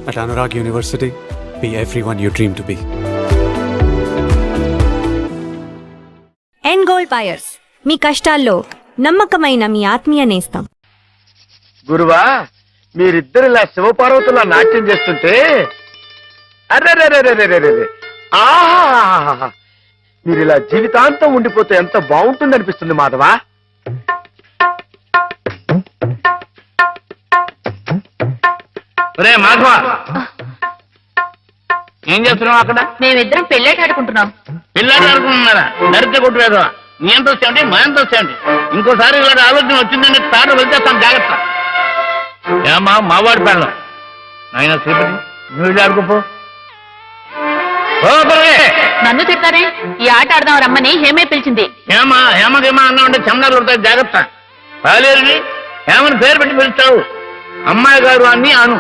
At Anurag University, be everyone you dream to be. And gold buyers, మీ కష్టాల్లో నమ్మకమైన మీ ఆత్మీయ నేస్తం. గురువా, మీరిద్దరు ఇలా శివపార్వతులా నాట్యం చేస్తుంటే అర్రే ఆహా, మీరు ఇలా జీవితాంతం ఉండిపోతే ఎంత బాగుంటుంది అనిపిస్తుంది మాధవా. మాధవ, ఏం చేస్తున్నావు అక్కడ? మేమిద్దరం పెళ్ళేట ఆడుకుంటున్నాం. పిల్లాడు ఆడుకుంటున్నారా? నరితే కొట్టువేదా? నీ ఎంత వచ్చాయండి, మా ఎంత వచ్చాయండి? ఇంకోసారి ఇలాంటి ఆలోచన వచ్చిందంటే తాడు వెళ్తేస్తాను, జాగ్రత్త. ఏమా మావాడి పెళ్ళం ఆయన శ్రీపతి, నువ్వు వెళ్ళి ఆడుకోపో. నన్ను తిట్టారే? ఈ ఆట ఆడదాం రమ్మని హేమే పిలిచింది. ఏమా హేమకేమా అన్నా ఉంటే చందాలు ఉంటాయి, జాగ్రత్త. పాలేరుని హేమని పేరు పెట్టి పిలుస్తావు. అమ్మాయి గారు అని అను.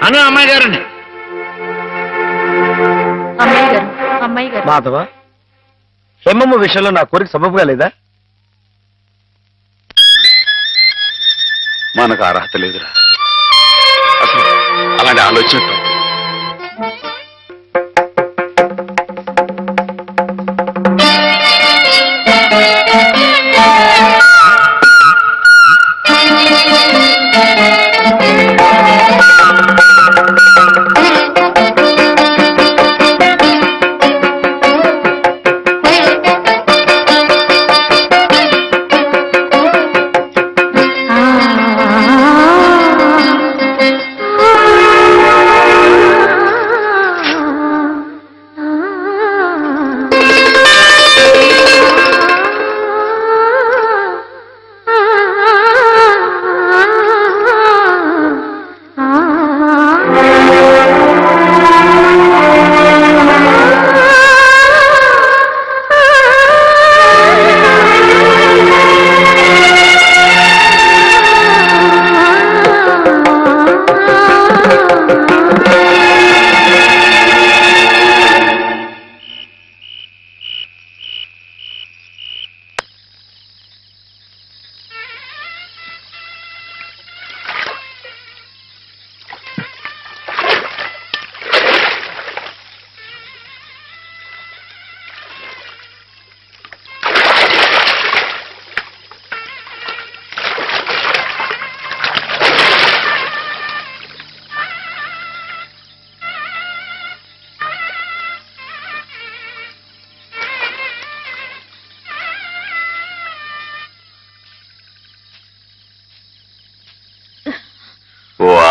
అను అమ్మాయి గారిని. అమ్మాయి గారు, అమ్మాయి గారు. మాధవ, హేమమ్మ విషయంలో నా కోరిక సబబుగా లేదా? మనకు అర్హత లేదురా. అసలు అలాంటి ఆలోచన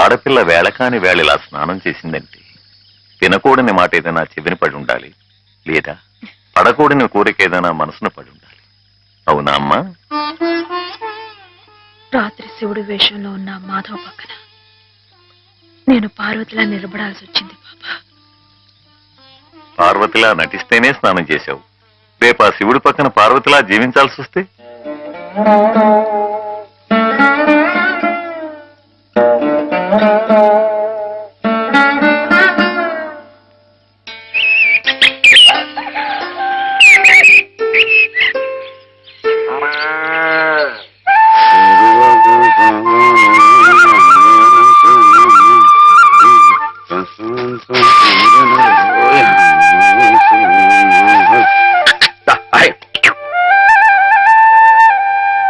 ఆడపిల్ల వేళకాని వేళలా స్నానం చేసిందంటే తినకూడని మాట ఏదైనా చెవిని పడి ఉండాలి, లేదా పడకూడని కోరిక ఏదైనా మనసును పడి ఉండాలి. అవునా అమ్మా? రాత్రి శివుడి వేషంలో ఉన్న మాధవ్ పక్కన నేను పార్వతిలా నిలబడాల్సి వచ్చింది బాబా. పార్వతిలా నటిస్తేనే స్నానం చేశావు. రేపు ఆ శివుడి పక్కన పార్వతిలా జీవించాల్సి వస్తే?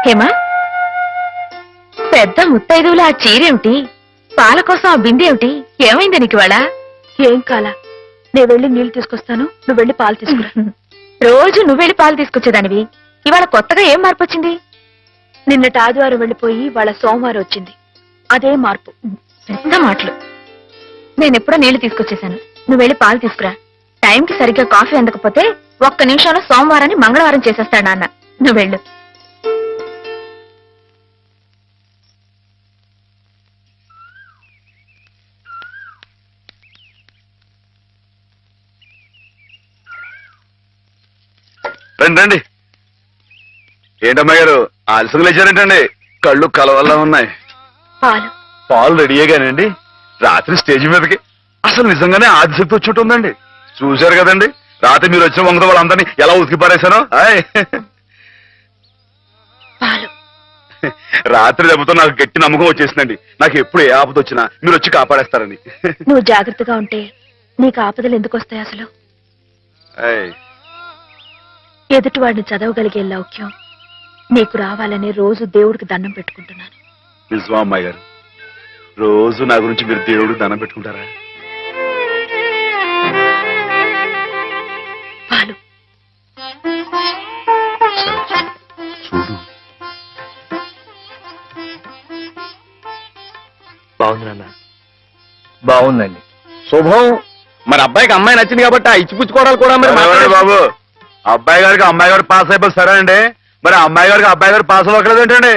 హేమా, పెద్ద ముత్తైదువులా ఆ చీరేమిటి? పాల కోసం ఆ బిందె ఏమిటి? ఏమైంది నీకు ఇవాళ? ఏం కాలా, నేను వెళ్ళి నీళ్లు తీసుకొస్తాను, నువ్వు వెళ్ళి పాలు తీసుకురా. రోజు నువ్వు వెళ్ళి పాలు తీసుకొచ్చేదానివి, ఇవాళ కొత్తగా ఏం మార్పు వచ్చింది? నిన్నటి ఆదివారం వెళ్ళిపోయి వాళ్ళ సోమవారం వచ్చింది, అదే మార్పు. పెద్ద మాటలు. నేనెప్పుడో నీళ్లు తీసుకొచ్చేసాను, నువ్వు వెళ్ళి పాలు తీసుకురా. టైంకి సరిగ్గా కాఫీ అందకపోతే ఒక్క నిమిషంలో సోమవారాన్ని మంగళవారం చేసేస్తాడు నాన్న. నువ్వు వెళ్ళు. రండి రండి. ఏంటమ్మా గారు ఆలస్యం లేచారేంటండి? కళ్ళు కలవల్లా ఉన్నాయి. పాలు పాలు రెడీయేగానండి. రాత్రి స్టేజ్ మీదకి అసలు నిజంగానే ఆదిశక్తి వచ్చి ఉంటుందండి. చూశారు కదండి రాత్రి మీరు వచ్చిన వంగతో వాళ్ళందరినీ ఎలా ఉతికి పారేశానో. పాలు రాత్రి దెబ్బతో నాకు గట్టి నమ్మకం వచ్చేసిందండి. నాకు ఎప్పుడు ఏ ఆపద వచ్చినా మీరు వచ్చి కాపాడేస్తారని. నువ్వు జాగ్రత్తగా ఉంటే నీకు ఆపదలు ఎందుకు వస్తాయి అసలు? ఏయ్, ఎదుటివాడిని చదవగలిగే లౌక్యం నీకు రావాలని రోజు దేవుడికి దండం పెట్టుకుంటున్నాను. నిజమా అమ్మాయి గారు? రోజు నా గురించి మీరు దేవుడికి దండం పెట్టుకుంటారా? పాలు చూడు, బాగుంది నాన్న, బాగుందండి. శుభం. మరి అబ్బాయికి అమ్మాయి నచ్చింది కాబట్టి ఆ ఇచ్చిపుచ్చుకోవడాలు కూడా మరి ఎవరండి మాట్లాడండి. బాబు, అబ్బాయి గారికి అమ్మాయి గారు పాస్ అయిపోయి సరే అండి, మరి అమ్మాయి గారికి అబ్బాయి గారు పాస్ అవ్వట్లేదు ఏంటండి?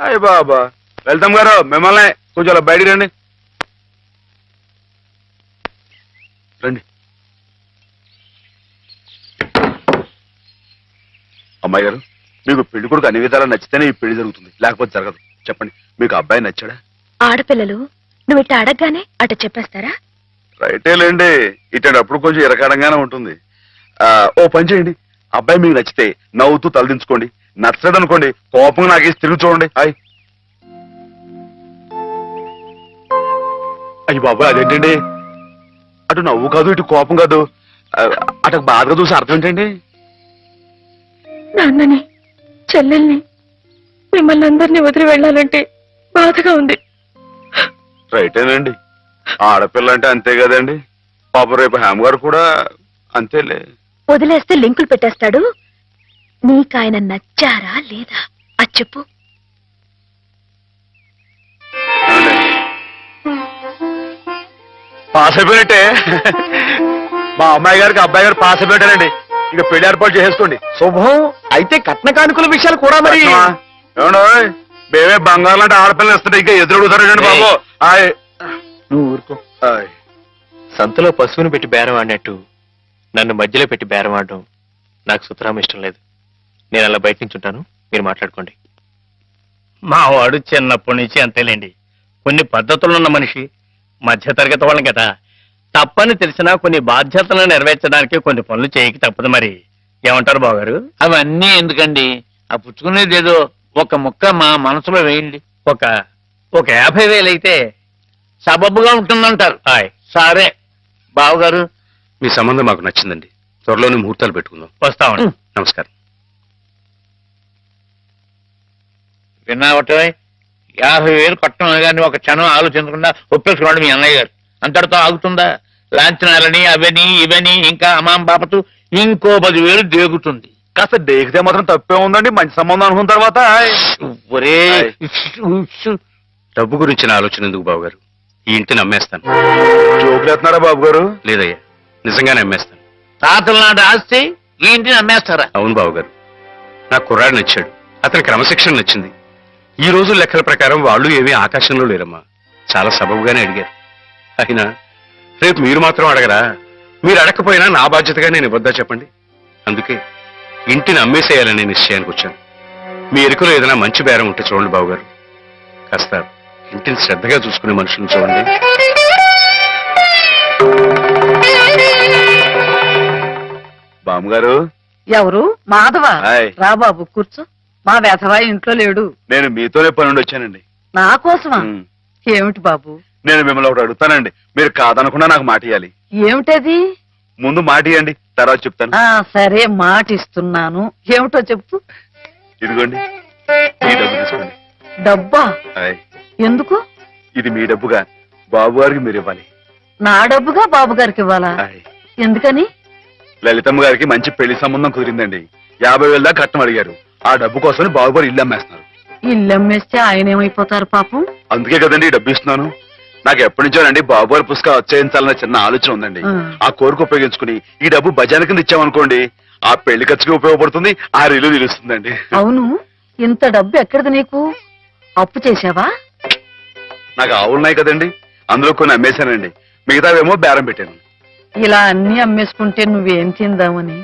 అయ్య బాబా, వెళ్తాం గారు మిమ్మల్ని కొంచెం అలా బయటికి రండి. రండి. అమ్మాయి గారు, మీకు పెళ్లి కొడుకు అన్ని విధాలా నచ్చితేనే ఈ పెళ్లి జరుగుతుంది, లేకపోతే జరగదు. చెప్పండి, మీకు అబ్బాయి నచ్చాడా? ఆడపిల్లలు నువ్వు ఇట్ట అడగగానే అట చెప్పేస్తారా? రైటే లేండి, ఇటప్పుడు కొంచెం ఇరకాడంగానే ఉంటుంది. ఓ పని చేయండి, అబ్బాయి మీకు నచ్చితే నవ్వుతూ తలదించుకోండి, నచ్చలేదనుకోండి కోపంగా నాకేసి తిరిగి చూడండి. హాయ్. అయ్యి బాబు, అదేంటండి? అటు నవ్వు కాదు, ఇటు కోపం కాదు, అటు బాధగా చూసి అర్థం ఏంటండి? నాన్నని చెల్లెల్ని మిమ్మల్ని అందరినీ వదిలి వెళ్ళాలంటే బాధగా ఉంది. రైటేనండి, ఆడపిల్ల అంటే అంతే కదండి. పాప రేపు హేమ గారు కూడా అంతేలే. వదిలేస్తే లింకులు పెట్టేస్తాడు. నీకాయన నచ్చారా లేదా అది చెప్పు. పాస్ అయిపోయినట్టే. మా అమ్మాయి గారికి అబ్బాయి గారు పాస్ అయిపోయారండి. ఇక పెళ్లి ఏర్పాటు చేసేసుకోండి. శుభం. అయితే కట్న కానుకల విషయాలు కూడా మరి ఏమండో, మేమే బంగారం లాంటి ఆడపిల్లలు ఇస్తుంటే ఇంకా ఎదురడుగుతారండి బాబు. హాయ్. నువ్వు ఊరుకో. హాయ్. సంతలో పశువుని పెట్టి బేరం ఆడినట్టు నన్ను మధ్యలో పెట్టి బేరం ఆడడం నాకు సుతరాం ఇష్టం లేదు. నేను అలా బయట నుంచి ఉంటాను, మీరు మాట్లాడుకోండి. మా వాడు చిన్నప్పటి నుంచి అంతేలేండి. కొన్ని పద్ధతులున్న మనిషి, మధ్యతరగతి వాళ్ళం కదా. తప్పని తెలిసినా కొన్ని బాధ్యతలను నెరవేర్చడానికి కొన్ని పనులు చేయక తప్పదు. మరి ఏమంటారు బావగారు? అవన్నీ ఎందుకండి, ఆ పుచ్చుకునేది ఏదో ఒక ముక్క మా మనసులో వేయండి. ఒక 50,000 అయితే సబబుగా ఉంటుందంటారు. హాయ్. సరే బావగారు, మీ సంబంధం మాకు నచ్చిందండి. త్వరలోనే ముహూర్తాలు పెట్టుకుందాం. వస్తామండి. నమస్కారం. విన్నావటే 50,000 కట్టడం కానీ ఒక క్షణం ఆలోచించకుండా ఒప్పేసుకున్నాడు మీ అన్నయ్య గారు. అంతటితో ఆగుతుందా? లాంఛనాలని అవని ఇవని ఇంకా అమాం బాపతు ఇంకో 10,000 దేగుతుంది. కాస్త డేకితే మాత్రం తప్పే ఉందండి. మంచి సంబంధం అనుకున్న తర్వాత ఒరే డబ్బు గురించిన ఆలోచన ఎందుకు బాబు గారు? ఈ ఇంటిని అమ్మేస్తాను. జోకులేస్తున్నారా బాబు గారు? లేదయ్యా, నిజంగానే అమ్మేస్తాను. తాతల నాటి ఆస్తి ఈ ఇంటిని అమ్మేస్తారా? అవును బాబు గారు, నాకు కుర్రాడు నచ్చాడు, అతని క్రమశిక్షణ నచ్చింది. ఈ రోజు లెక్కల ప్రకారం వాళ్ళు ఏమీ ఆకాశంలో లేరమ్మా, చాలా సబబుగానే అడిగారు. అయినా రేపు మీరు మాత్రం అడగరా? మీరు అడగకపోయినా నా బాధ్యతగా నేను ఇవ్వద్దా చెప్పండి? అందుకే ఇంటిని అమ్మేసేయాలనే నిశ్చయానికి వచ్చాను. మీ ఎరుకలో ఏదైనా మంచి బేరం ఉంటే చూడండి బాబు గారు. కాస్త ఇంటిని శ్రద్ధగా చూసుకునే మనుషులను చూడండి. బామ్మగారు. ఎవరు? మాధవ. హాయ్. రా బాబు కూర్చో. మా వెధవా ఇంట్లో లేడు. నేను మీతోనే పని నుండి వచ్చానండి. నా కోసమా? ఏమిటి బాబు? నేను మిమ్మల్ని ఒకటి అడుగుతానండి, మీరు కాదనకుండా నాకు మాట ఇవ్వాలి. ఏమిటది? ముందు మాట ఇవ్వండి, తర్వాత చెప్తాను. సరే, మాట ఇస్తున్నాను. ఏమిటో చెప్పు. ఇదిగోండి, ఈ డబ్బు తీసుకోండి. డబ్బా? హాయ్. ఎందుకు? ఇది మీ డబ్బుగా బాబు గారికి మీరు ఇవ్వాలి. నా డబ్బుగా బాబు గారికి ఇవ్వాలా? హాయ్. ఎందుకని? లలితమ్మ గారికి మంచి పెళ్లి సంబంధం కుదిరిందండి. 50,000 దాకా కట్నం అడిగారు. ఆ డబ్బు కోసం బాబు గారు ఇల్లు అమ్మేస్తున్నారు. ఇల్లు అమ్మేస్తే ఆయన ఏమైపోతారు పాపం? అందుకే కదండి ఈ డబ్బు ఇస్తున్నాను. నాకు ఎప్పటి నుంచోనండి బాబు గారి పుస్తకం వచ్చేయించాలన్న చిన్న ఆలోచన ఉందండి. ఆ కోరిక ఉపయోగించుకుని ఈ డబ్బు బజార్ కింద ఇచ్చామనుకోండి, ఆ పెళ్లి ఖర్చుకి ఉపయోగపడుతుంది, ఆ ఇల్లు నిలుస్తుందండి. అవును, ఇంత డబ్బు ఎక్కడిది నీకు? అప్పు చేశావా? నాకు ఆవులున్నాయి కదండి, అందులో కొన్ని అమ్మేశానండి, మిగతావేమో బేరం పెట్టాను. ఇలా అన్ని అమ్మేసుకుంటే నువ్వేం తిందామని?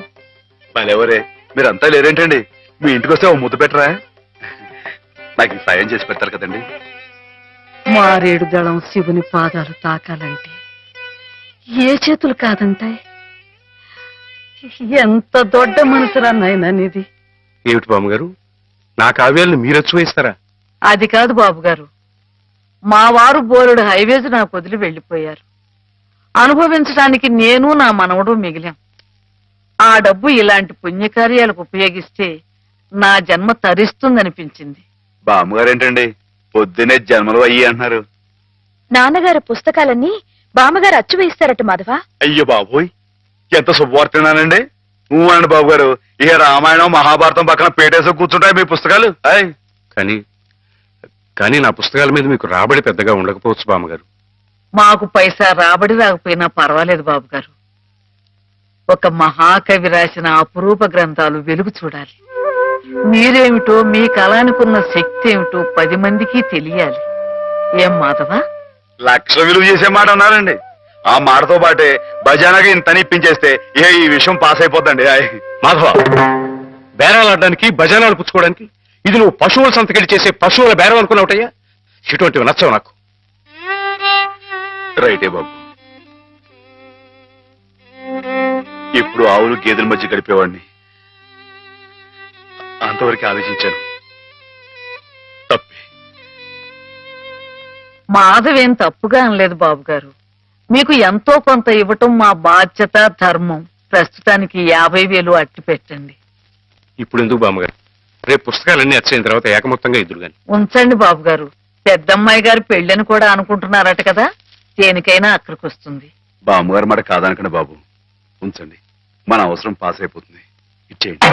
మరెవరే, మీరంతా లేరేంటండి? మీ ఇంటికి వస్తే ఓ ముద్దు పెట్టరా? నాకు ఈ సాయం చేసి పెడతారు కదండి. మారేడు దళం శివుని పాదాలు తాకాలంటే ఏ చేతులు కాదంటాయి? ఎంత దొడ్డ మనసురా నాయనా నీది. ఏమిటి బామ్మగారు, నా కావ్యాలను మీరు వచ్చి వేస్తారా? అది కాదు బాబు గారు, మా వారు బోరుడు హైవేస్ నాకు వదిలి వెళ్ళిపోయారు. అనుభవించడానికి నేను నా మనవడు మిగిలాం. ఆ డబ్బు ఇలాంటి పుణ్యకార్యాలకు ఉపయోగిస్తే నా జన్మ తరిస్తుందనిపించింది. బామ్మగారు ఏంటండి పొద్దునే జన్మలు అయ్యి అంటున్నారు? నాన్నగారు పుస్తకాలన్నీ బామ్మగారు అచ్చు వేయిస్తారట మాధవ. అయ్యో బాబోయ్, ఎంత శుభవార్తనానండి. అనండి బాబు గారు, ఇక రామాయణం మహాభారతం పక్కన పేటేసి కూర్చుంటాయి మీ పుస్తకాలు. కానీ కానీ నా పుస్తకాల మీద మీకు రాబడి పెద్దగా ఉండకపోవచ్చు బామ్మగారు. మాకు పైసా రాబడి రాకపోయినా పర్వాలేదు బాబు గారు. ఒక మహాకవి రాసిన అపురూప గ్రంథాలు వెలుగు చూడాలి. మీరేమిటో, మీ కళానికున్న శక్తి ఏమిటో 10 మందికి తెలియాలి. ఏం మాధవా? లక్ష విలువ చేసే మాట అన్నారండి. ఆ మాటతో పాటే భజానగా ఇంత ఇప్పించేస్తే ఈ విషయం పాస్ అయిపోద్దండి. మాధవ, బేరాలు ఆడడానికి భజనాలు పుచ్చుకోవడానికి ఇది నువ్వు పశువుల సంతకెళ్ళి చేసే పశువుల బేరం అనుకున్నావుటయ్యా? ఇటువంటివి నచ్చవు నాకు. రైటే బాబు, ఇప్పుడు ఆవులు గేదెల మధ్య గడిపేవాడిని. అంతవరకు ఆలోచించాను. తప్పే. మాధవేం తప్పుగా అనలేదు బాబు గారు. మీకు ఎంతో కొంత ఇవ్వటం మా బాధ్యత, ధర్మం. ప్రస్తుతానికి 50,000 అట్టి పెట్టండి. ఇప్పుడు ఎందుకు బామ్మగారు? రేపు పుస్తకాలన్నీ వచ్చైన తర్వాత ఏకమొత్తంగా ఎదురు గాని. ఉంచండి బాబు గారు. పెద్దమ్మాయి గారు పెళ్ళని కూడా అనుకుంటున్నారట కదా, దేనికైనా అక్కడికి వస్తుంది. బామ్మగారు మాట కాదనకండి బాబు, ఉంచండి. మన అవసరం పాస్ అయిపోతుంది. ఇచ్చేయండి.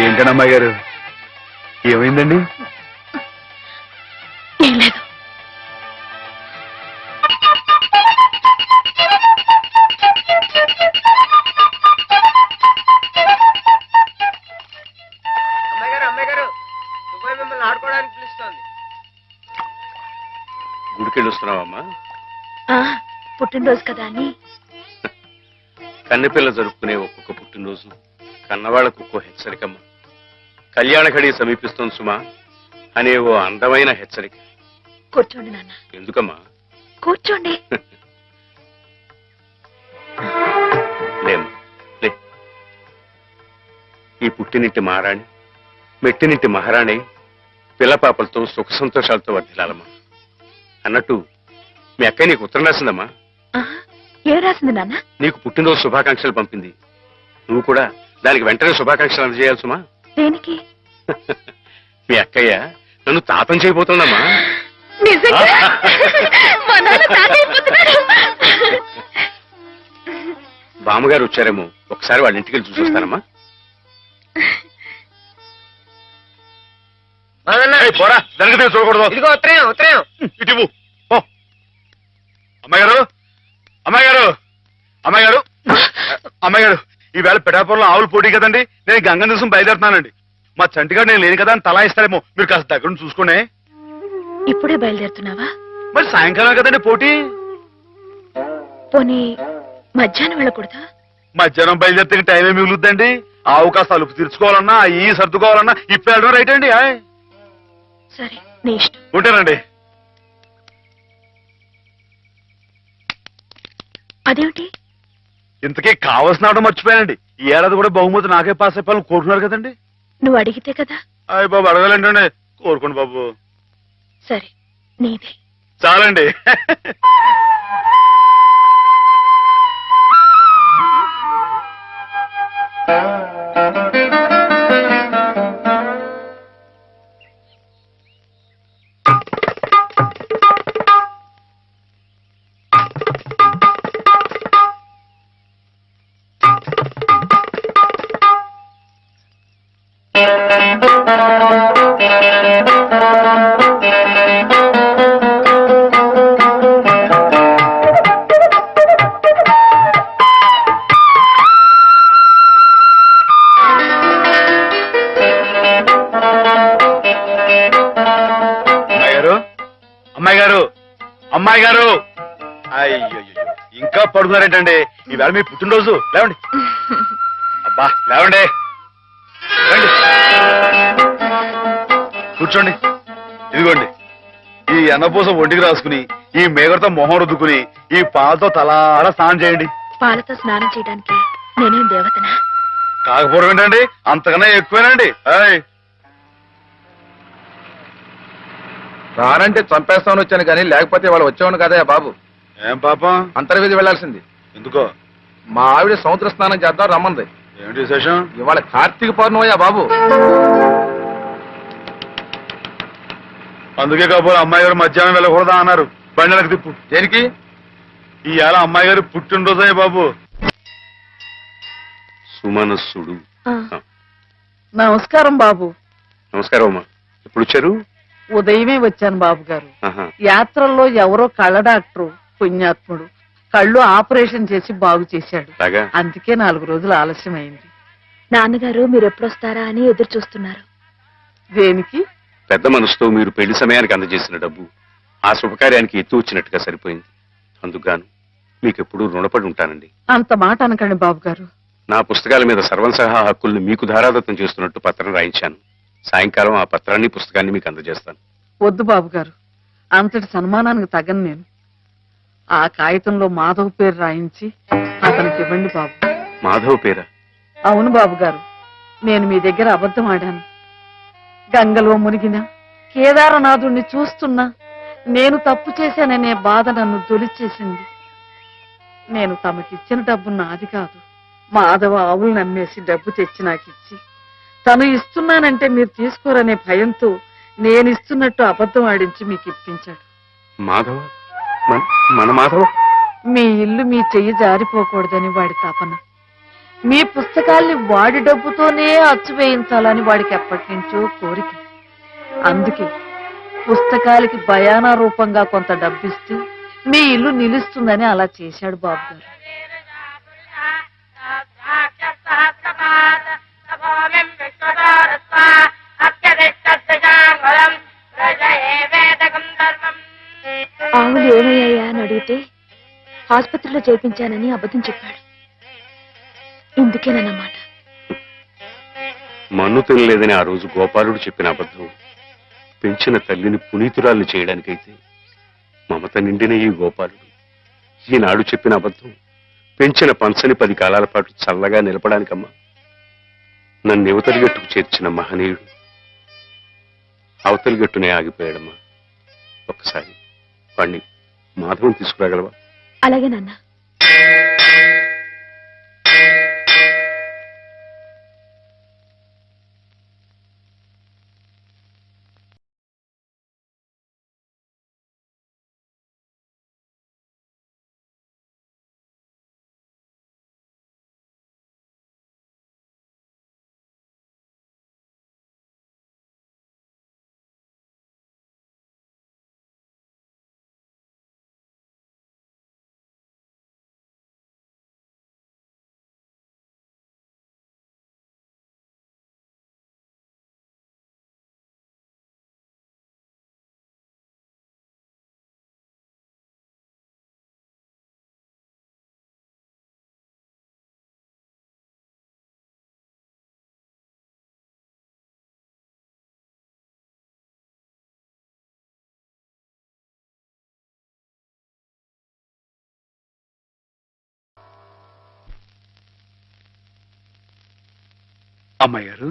ఏంటండి అమ్మాయి గారు, ఏమైందండి? ఏం లేదు. గుడికెళ్ళి వస్తున్నావమ్మా? పుట్టినరోజు కదా అని. కన్నెపిల్ల జరుపుకునే ఒక్కొక్క పుట్టినరోజు కన్నవాళ్లకు ఒక్కో హెచ్చరికమ్మ. కళ్యాణ ఘడి సమీపిస్తోంది సుమా అనే ఓ అందమైన హెచ్చరిక. కూర్చోండి నాన్న. ఎందుకమ్మా? కూర్చోండి. లేమ్మా, లే. ఈ పుట్టినింటి మహారాణి, మెట్టినింటి మహారాణి పిల్లపాపలతో సుఖ సంతోషాలతో వర్ధిల్లాలమ్మా. అన్నట్టు మీ అక్కయ్య నీకు ఉత్తరం రాసిందమ్మా. ఏం రాసింది నాన్న? నీకు పుట్టినరోజు శుభాకాంక్షలు పంపింది. నువ్వు కూడా దానికి వెంటనే శుభాకాంక్షలు అందజేయాలి సుమా. దేనికి? మీ అక్కయ్య నన్ను తాతం చేయబోతుందమ్మా. నిజంగా? మా నాన్న తాత అయిపోతున్నాడు. బామ్మగారు వచ్చారేమో, ఒకసారి వాళ్ళ ఇంటికి వెళ్ళి చూసొస్తానమ్మా. పోరా, దానికి చూడకూడదు. ఇదిగో ఉత్తరం, ఉత్తరం. ఇటు అమ్మాయి గారు, అమ్మాయి గారు, అమ్మాయి గారు, అమ్మాయి గారు, ఈవేళ పిఠాపురంలో ఆవులు పోటీ కదండి. నేను గంగ దివసం బయలుదేరుతున్నానండి. మా చంటిగాడు నేను లేని కదా అని తలా ఇస్తారేమో, మీరు కాస్త దగ్గర నుంచి చూసుకోండి. ఇప్పుడే బయలుదేరుతున్నావా? మరి సాయంకాలం కదండి పోటీ. పోనీ మధ్యాహ్నం వెళ్ళకూడదా? మధ్యాహ్నం బయలుదేరితే టైం ఏమి మిగులుద్దండి. ఆవు కాస్త అలుపు తీర్చుకోవాలన్నా, ఈ సర్దుకోవాలన్నా ఇప్పుడు వెళ్ళడం రైట్ అండి. సరే, నీ ఇష్టం. ఉంటానండి. అదేమిటి ఇంతకీ కావాల్సిన ఆవిడ మర్చిపోయానండి. ఈ ఏడాది కూడా బహుమతి నాకే పాస్ అయిపోవాలని కోరుకున్నారు కదండి. నువ్వు అడిగితే కదా. అయ్య బాబు అడగాలండి, కోరుకోండి బాబు. సరే, నీదే. చాలండి. అమ్మాయి గారు, అమ్మాయి గారు, అయ్యో ఇంకా పడుకున్నారేంటండి? ఈవేళ మీ పుట్టినరోజు. లేవండి, అబ్బా లేవండి, రండి కూర్చోండి. ఇదిగోండి, ఈ అన్నపూస ఒంటికి రాసుకుని, ఈ మేగడతో మొహం రుద్దుకుని, ఈ పాలతో తలాడ స్నానం చేయండి. పాలతో స్నానం చేయడానికి నేనేం దేవతనా? కాకపోవడం ఏంటండి, అంతకన్నా ఎక్కువేనండి. రానంటే చంపేస్తామని వచ్చాను కానీ లేకపోతే వాళ్ళు వచ్చేవాడు కదా బాబు. ఏం పాపం? అంతర్వేది వెళ్లాల్సింది. ఎందుకో? మా ఆవిడ సముద్ర స్నానం చేద్దాం రమ్మంది. ఏమిటి విశేషం? ఇవాళ కార్తీక పౌర్ణమయ్యా బాబు. అందుకే కాబోలు అమ్మాయి గారు మధ్యాహ్నం వెళ్ళకూడదా అన్నారు. బండిలకు తిప్పు. దేనికి? ఇవాళ అమ్మాయి గారు పుట్టినరోజే బాబు. సుమనస్సుడు. నమస్కారం బాబు. నమస్కారం అమ్మా. ఎప్పుడు వచ్చారు? ఉదయమే వచ్చాను బాబు గారు. ఆహా. యాత్రల్లో ఎవరో కళ్ళ డాక్టరు పుణ్యాత్ముడు కళ్ళు ఆపరేషన్ చేసి బాగు చేశాడు. అలాగా? అందుకే 4 రోజులు ఆలస్యమైంది. నాన్నగారు మీరు ఎప్పుడొస్తారా అని ఎదురు చూస్తున్నారు. దేనికి? పెద్ద మనసుతో మీరు పెళ్లి సమయానికి అందజేసిన డబ్బు ఆ శుభకార్యానికి ఎత్తు వచ్చినట్టుగా సరిపోయింది. అందుకుగాను మీకెప్పుడు రుణపడి ఉంటానండి. అంత మాట అనకండి బాబు గారు. నా పుస్తకాల మీద సర్వం సహా హక్కుల్ని మీకు ధారాదత్తం చేస్తున్నట్టు పత్రం రాయించాను. సాయంకాలం ఆ పత్రాన్ని పుస్తకాన్ని మీకు అందజేస్తాను. వద్దు బాబు గారు, అంతటి సన్మానానికి తగను నేను. ఆ కాగితంలో మాధవ్ పేరు రాయించి అతనికి ఇవ్వండి బాబు. మాధవ్ పేరా? అవును బాబు గారు, నేను మీ దగ్గర అబద్ధం ఆడాను. గంగలో మునిగిన కేదారనాథుణ్ణి చూస్తున్నా నేను తప్పు చేశాననే బాధ నన్ను తొలిచేసింది. నేను తమకిచ్చిన డబ్బు నాది కాదు. మాధవ ఆవులు నమ్మేసి డబ్బు తెచ్చి నాకిచ్చి తను ఇస్తున్నానంటే మీరు తీసుకోరనే భయంతో నేను ఇస్తున్నట్టు అబద్ధం ఆడించి మీకు ఇప్పించాడు. మాధవ? మన మాధవ? మీ ఇల్లు మీ చెయ్యి జారిపోకూడదని వాడి తపన. మీ పుస్తకాల్ని వాడి డబ్బుతోనే అచ్చు వేయించాలని వాడికి ఎప్పటి నుంచో కోరిక. అందుకే పుస్తకాలకి బయానా రూపంగా కొంత డబ్బిస్తే మీ ఇల్లు నిలుస్తుందని అలా చేశాడు బాబు గారు. ఆవులు ఏమయ్యాయా అని అడిగితే ఆసుపత్రిలో చేర్పించానని అబద్ధం చెప్పాడు. ఇందుకేనన్నమాట. మన్ను తినలేదని ఆ రోజు గోపాలుడు చెప్పిన అబద్ధం పెంచిన తల్లిని పునీతురాల్ని చేయడానికైతే మమత నిండిన ఈ గోపాలుడు ఈనాడు చెప్పిన అబద్ధం పెంచిన పంచని 10 కాలాల పాటు చల్లగా నిలపడానికమ్మా. నన్ను యువతలి గట్టుకు చేర్చిన మహనీయుడు అవతలి గట్టునే ఆగిపోయాడమ్మా. ఒక్కసారి వాణ్ణి మాధవం తీసుకురాగలవా? అలాగే నాన్న. అమ్మాయి గారు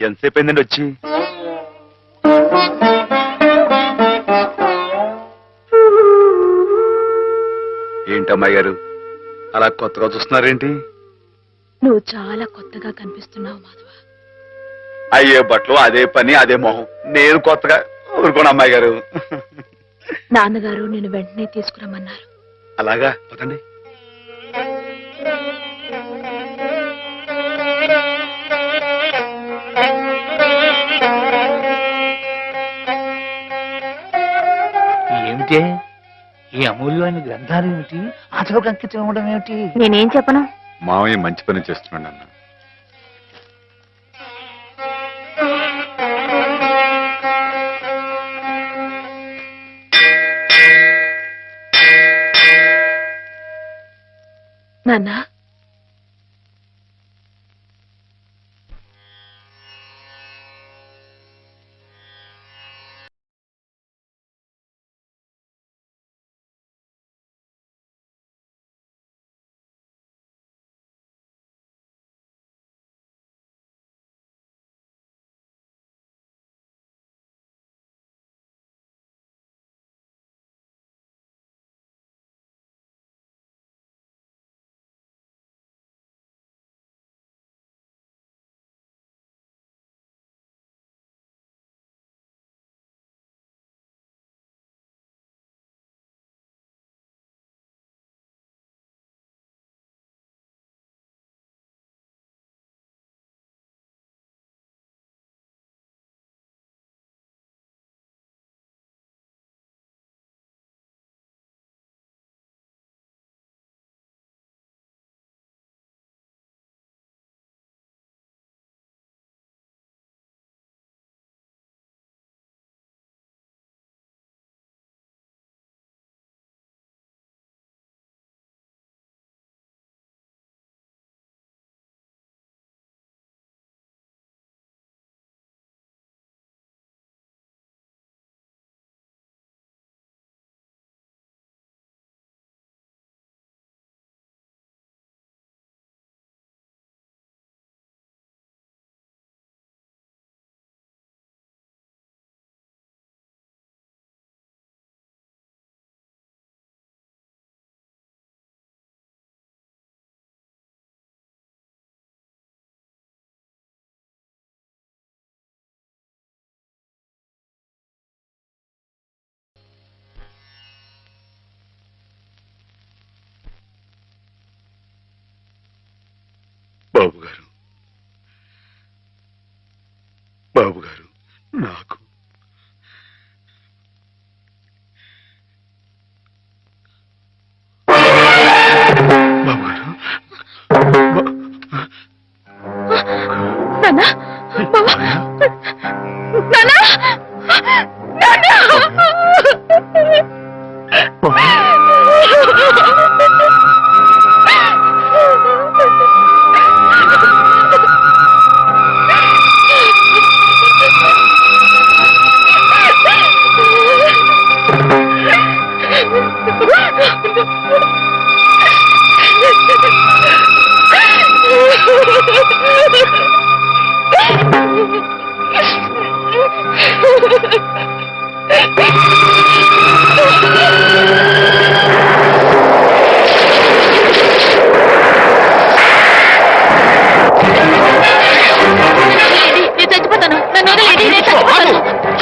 ఎంతసేపు అయిందండి వచ్చి? ఏంటి అమ్మాయి గారు అలా కొత్తగా చూస్తున్నారేంటి? నువ్వు చాలా కొత్తగా కనిపిస్తున్నావు మాధవ. అయ్యే బట్టలు అదే పని అదే మొహం, నేను కొత్తగా ఊరుకోను అమ్మాయి గారు. నాన్నగారు నేను వెంటనే తీసుకురమ్మన్నారు. అలాగా పదండి. ఏమిటి ఈ అమూల్యమైన గ్రంథాలు ఏమిటి? అతలకు అంకితం ఇవ్వడం ఏమిటి? నేనేం చెప్పను. మామయ్య మంచి పని చేస్తున్నాడు అన్న. నాన్న బాబు గారు, బాబు గారు, నాకు బాబు గారు, నాన్న బావ, నాన్న